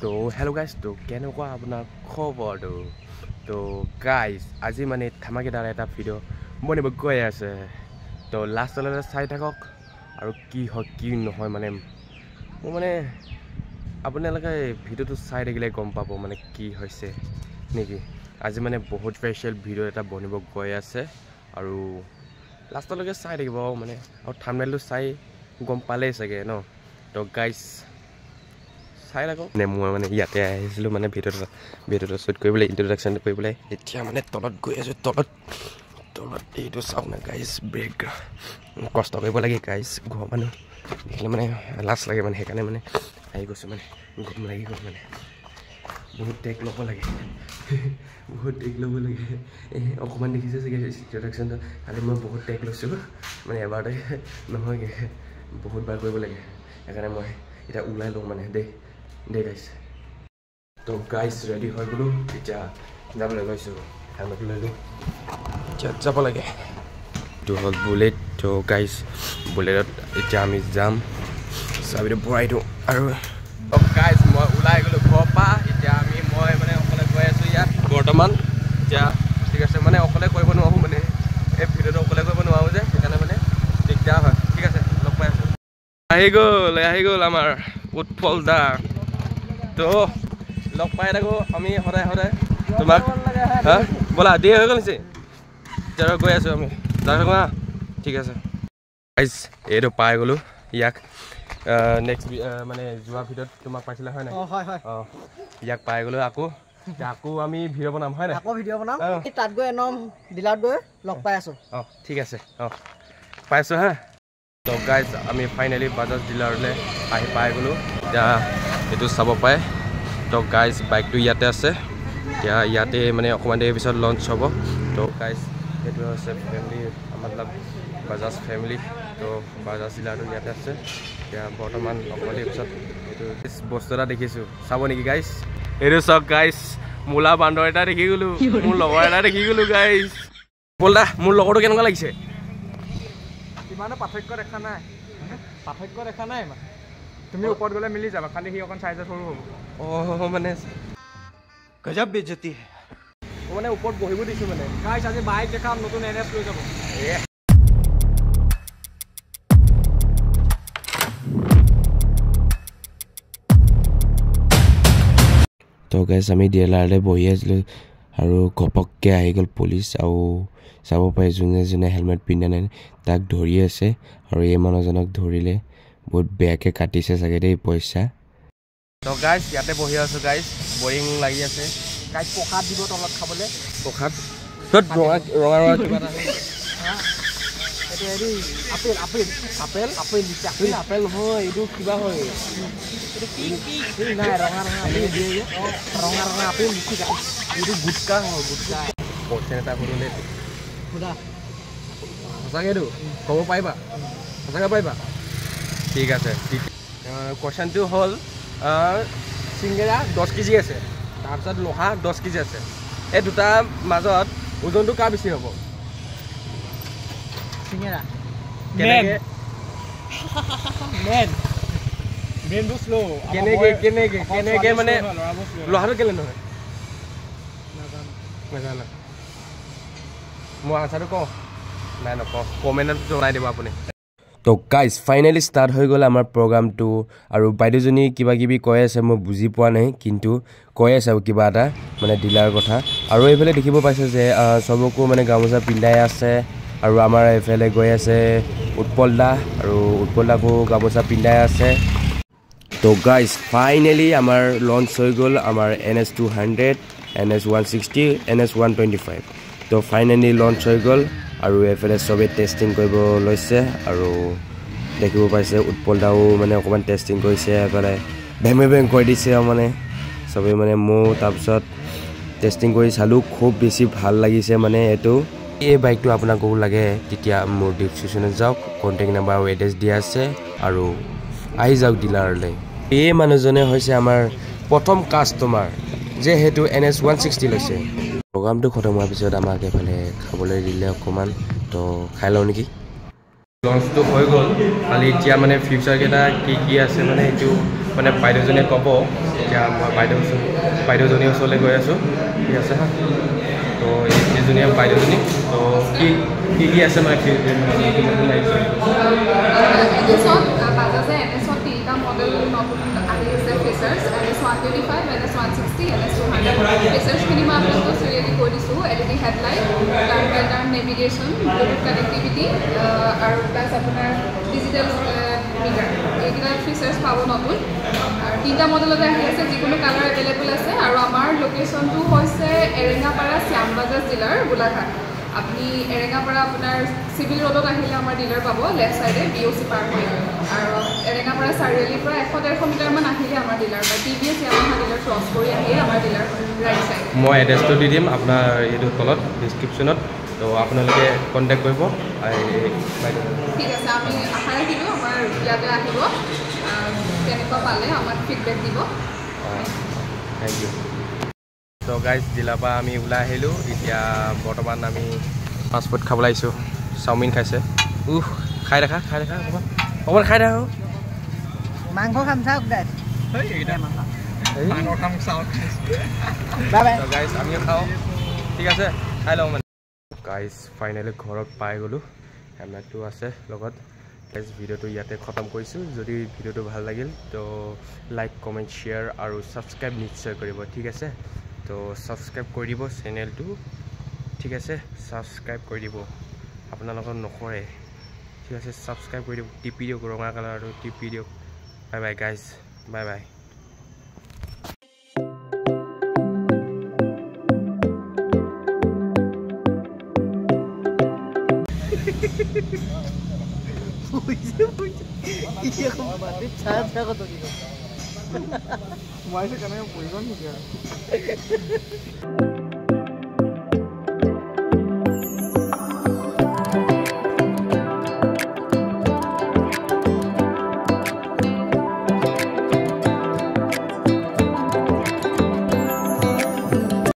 তো hello' guys তো কেনেকুৱা আপোনাৰ খবৰটো তো গাইজ আজি মানে ধামাকেদাৰ এটা ভিডিঅ' বনিব গৈ আছে তো লাষ্টলৈকে চাই থাকক আৰু কি হয় কি নহয় মানে মোৰ মানে আপোনালোকে ভিডিঅ'টো চাই থাকিলে গম পাব মানে কি হৈছে নেকি আজি মানে বহুত স্পেচিয়েল ভিডিঅ' এটা বনিব গৈ আছে আৰু লাষ্টলৈকে চাই থাকিব মানে আৰু থাম্বনেইলটো চাই গম পালেই চাগে ন তো গাইজ চাই লাগক মানে মই মানে ইয়াতে আহিছিলোঁ মানে ভিডিঅ'টো শ্বুট কৰিবলৈ ইন্ট্ৰডাকশ্যনটো কৰিবলৈ এতিয়া মানে তলত গৈ আছোঁ তলত এইটো চাওক না গাইজ ব্ৰেক কষ্ট কৰিব লাগে গাইজ ঘৰ মানুহ দেখিলে মানে লাজ লাগে মানে সেইকাৰণে মানে আহি গৈছোঁ মানে গৰম লাগি গ'ল মানে বহুত টেক ল'ব লাগে অকণমান দেখিছে চাগে ইন্ট্ৰডাকশ্যনটো খালি মই বহুত টেক লৈছোঁ মানে এবাৰতে নহয়গৈ বহুতবাৰ কৰিব লাগে সেইকাৰণে মই এতিয়া ওলাই লওঁ মানে দেই গাইজ তো গাইজ ৰেডি হৈ গ'লোঁ এতিয়া যাবলৈ লৈছোঁ হেলমেট লৈ লওঁ এতিয়া যাব লাগে এইটো হ'ল বুলেট তো গাইজ বুলেটত এতিয়া আমি যাম চাবিটো ভৰাই দিওঁ আৰু গাইজ মই ওলাই গ'লোঁ ঘৰৰ পৰা এতিয়া মই মানে অকলে গৈ আছোঁ ইয়াত বৰ্তমান এতিয়া ঠিক আছে মানে অকলে কৰিব নোৱাৰোঁ মানে এই ভিডিঅ'টো অকলে কৰিব নোৱাৰোঁ যে সেইকাৰণে মানে দিগদাৰ হয় ঠিক আছে লগ পাই আছোঁ আহি গ'ল আমাৰ উৎপল দা তো লগ পাই থাকোঁ আমি সদায় তোমাক হা ব'লা দেৰি হৈ গ'ল নিছে এতিয়া গৈ আছোঁ আমি যাই থাকোঁ হা ঠিক আছে গাইজ এইটো পাই গ'লোঁ ইয়াক নেক্সট মানে যোৱা ভিডিঅ'ত তোমাক পাইছিলে হয় নাই অঁ ইয়াক পাই গ'লোঁ আকৌ আমি ভিডিঅ' বনাম হয় নাই আকৌ ভিডিঅ' বনাম তাত গৈ একদম ডিলাৰত গৈ লগ পাই আছোঁ অঁ ঠিক আছে অঁ পাইছোঁ হা তো গাইজ আমি ফাইনেলি বাজাজ ডিলাৰলৈ আহি পাই গ'লোঁ এতিয়া এইটো চাব পাৰে তো গাইজ বাইকটো ইয়াতে আছে এতিয়া ইয়াতে মানে অকণমান দেৰি পিছত লঞ্চ হ'ব তো গাইজ সেইটো হৈছে ফেমিলি মতলব বাজাজ ফেমিলি তো বাজাজ ডিলাৰটো ইয়াতে আছে এতিয়া বৰ্তমান অকণমান দেৰি পিছত এইটো বস্তু এটা দেখিছোঁ চাব নেকি গাইজ এইটো চাওক গাইজ মূলা বান্দৰ এটা দেখি গ'লোঁ মোৰ লগৰ এটা দেখি গ'লোঁ গাইজ ব'ল দা মোৰ লগৰটো কেনেকুৱা লাগিছে ইমানো পাৰ্থক্য দেখা নাই ইমান তুমি ওপৰত গ'লে মিলি যাবা খালি সি অকণ চাইজত সৰু হ'ব অঁ মানে গজব বেজতি মানে ওপৰত বহিব দিছোঁ মানে গাইছ আজি বাইক দেখাম নতুন NS লৈ যাব তো গাইছ আমি ডিলাৰলৈ বহি আছিলোঁ আৰু ঘপককৈ আহি গ'ল পুলিচ আৰু চাব পাৰে যোনে হেলমেট পিন্ধা নাই তাক ধৰি আছে আৰু এই মানুহজনক ধৰিলে বহুত বেয়াকৈ কাটিছে চাগে দেই পইচা তো গাইছ ইয়াতে বহি আছোঁ গাইছ বৰিং লাগি আছে গাইছ প্ৰসাদ দিব তলত খাবলৈ প্ৰসাদ ৰঙা কিবা এটা এইটো হেৰি আপেল নহয় এইটো কিবা হয় নাই ৰঙা আপেল দিয়ে যে ৰঙা আপেল লিচি গাইছ এইটো গুটকা হয় গুটকা পইচা এটা কৰিলে সুধা সঁচাকৈতো ক'ব পাৰিবা সঁচাকৈ পাৰিবা ঠিক আছে কুৱেশ্যনটো হ'ল চিংগেৰা 10 কেজি আছে তাৰপিছত লোহা 10 কেজি আছে এই দুটা মাজত ওজনটো কাৰ বেছি হ'ব চিঙেৰা কেনেকৈ ব্ৰেইনটো শ্ল' কেনেকৈ মানে লোহাটো কেলৈ নহয় নাজানো মই আনচাৰটো কওঁ নাই নকওঁ কমেণ্টত জনাই দিব আপুনি তো গাইজ ফাইনেলি ষ্টাৰ্ট হৈ গ'ল আমাৰ প্ৰগ্ৰামটো আৰু বাইদেউজনী কিবা কিবি কৈ আছে মই বুজি পোৱা নাই কিন্তু কৈ আছে আৰু কিবা এটা মানে ডিলাৰ কথা আৰু এইফালে দেখিব পাইছে যে চবকো মানে গামোচা পিন্ধাই আছে আৰু আমাৰ এইফালে গৈ আছে উৎপল দা আৰু উৎপল দাকো গামোচা পিন্ধাই আছে তো গাইজ ফাইনেলি আমাৰ লঞ্চ হৈ গ'ল আমাৰ NS 200 NS 160 NS 125 তো ফাইনেলি লঞ্চ হৈ গ'ল আৰু এইফালে চবেই টেষ্টিং কৰিব লৈছে আৰু দেখিব পাইছে উৎপল দাও মানে অকণমান টেষ্টিং কৰিছে এইফালে বেং কৰি দিছে আৰু মানে চবেই মানে মোৰ তাৰপিছত টেষ্টিং কৰি চালোঁ খুব বেছি ভাল লাগিছে মানে এইটো এই বাইকটো আপোনাকো লাগে তেতিয়া মোৰ ডিছক্ৰিপশ্যনত যাওক কণ্টেক্ট নাম্বাৰ আৰু এড্ৰেছ দিয়া আছে আৰু আহি যাওক ডিলাৰলৈ এই মানুহজনে হৈছে আমাৰ প্ৰথম কাষ্টমাৰ যে সেইটো NS 160 লৈছে প্ৰগ্ৰামটো খতম হোৱাৰ পিছত আমাক এইফালে খাবলৈ দিলে অকণমান তো খাই লওঁ নেকি লঞ্চটো হৈ গ'ল খালি এতিয়া মানে ফিউচাৰকেইটা কি আছে মানে এইটো মানে বাইদেউজনীয়ে ক'ব এতিয়া মই বাইদেউজনীৰ ওচৰলৈ গৈ আছোঁ ঠিক আছে হা তো এইজনী বাইদেউজনী তো কি আছে মানে মডেল নতুন আহি আছে ফেচাৰ্ছ NS 125 NS 160 NS 200 ফেচাৰ্ছখিনি মই আপোনালোকক চিৰিয়েলি কৈ দিছোঁ LED headlight turn navigation Bluetooth connectivity আৰু প্লাছ আপোনাৰ ডিজিটেল মিটাৰ এইকেইটা ফিচাৰ্ছ পাব নতুন আৰু 3টা মডেলতে আহি আছে যিকোনো কালাৰ এভেইলেবল আছে আৰু আমাৰ লোকেশ্যনটো হৈছে এৰেঙাপাৰা শ্যামবাজাৰ জিলাৰ গোলাঘাট আপনি এৰেঙাপাৰা আপোনাৰ চিভিল ৰোডত আহিলে আমাৰ ডিলাৰ পাব লেফ্ট সাইডে BOC পাৰ হৈ আৰু এৰেঙাপাৰা চাৰিআলিৰ পৰা 100-150 মিটাৰমান আহিলে আমাৰ ডিলাৰ পায় TVS ইয়ামাহা ডিলাৰ ক্ৰছ কৰি আহিলে আমাৰ ডিলাৰ ৰাইট সাইড মই এড্ৰেছটো দি দিম আপোনাৰ এইটো তলত ডিছক্ৰিপশ্যনত তো আপোনালোকে কণ্টেক্ট কৰিব ঠিক আছে আমি আশা ৰাখিলোঁ আমাৰ ইয়াতে আহিব কেনেকুৱা পালে আমাক ফিডবেক দিব থেংক ইউ তো গাইজ জিলাৰ পৰা আমি ওলাই আহিলোঁ এতিয়া বৰ্তমান আমি ফাষ্ট ফুড খাবলৈ আহিছোঁ চাওমিন খাইছে খাই দেখা অকণমান খাই দেখা মাংস খাম চাওক গাইজ গাইজ আমিও খাওঁ ঠিক আছে খাই লওঁ মানে গাইজ ফাইনেলি ঘৰত পাই গ'লোঁ হেমলেটটো আছে লগত গাইজ ভিডিঅ'টো ইয়াতে খতম কৰিছোঁ যদি ভিডিঅ'টো ভাল লাগিল তো লাইক কমেণ্ট শ্বেয়াৰ আৰু ছাবস্ক্ৰাইব নিশ্চয় কৰিব ঠিক আছে তো ছাবস্ক্ৰাইব কৰি দিব চেনেলটো ঠিক আছে ছাবস্ক্ৰাইব কৰি দিব আপোনালোকৰ নকৰে ঠিক আছে ছাবস্ক্ৰাইব কৰি দিয়ক টিপি দিয়ক ৰঙা কালাৰটো টিপি দিয়ক bye bye guys bye bye মই কেনেকৈ পৰিব নেকি আৰু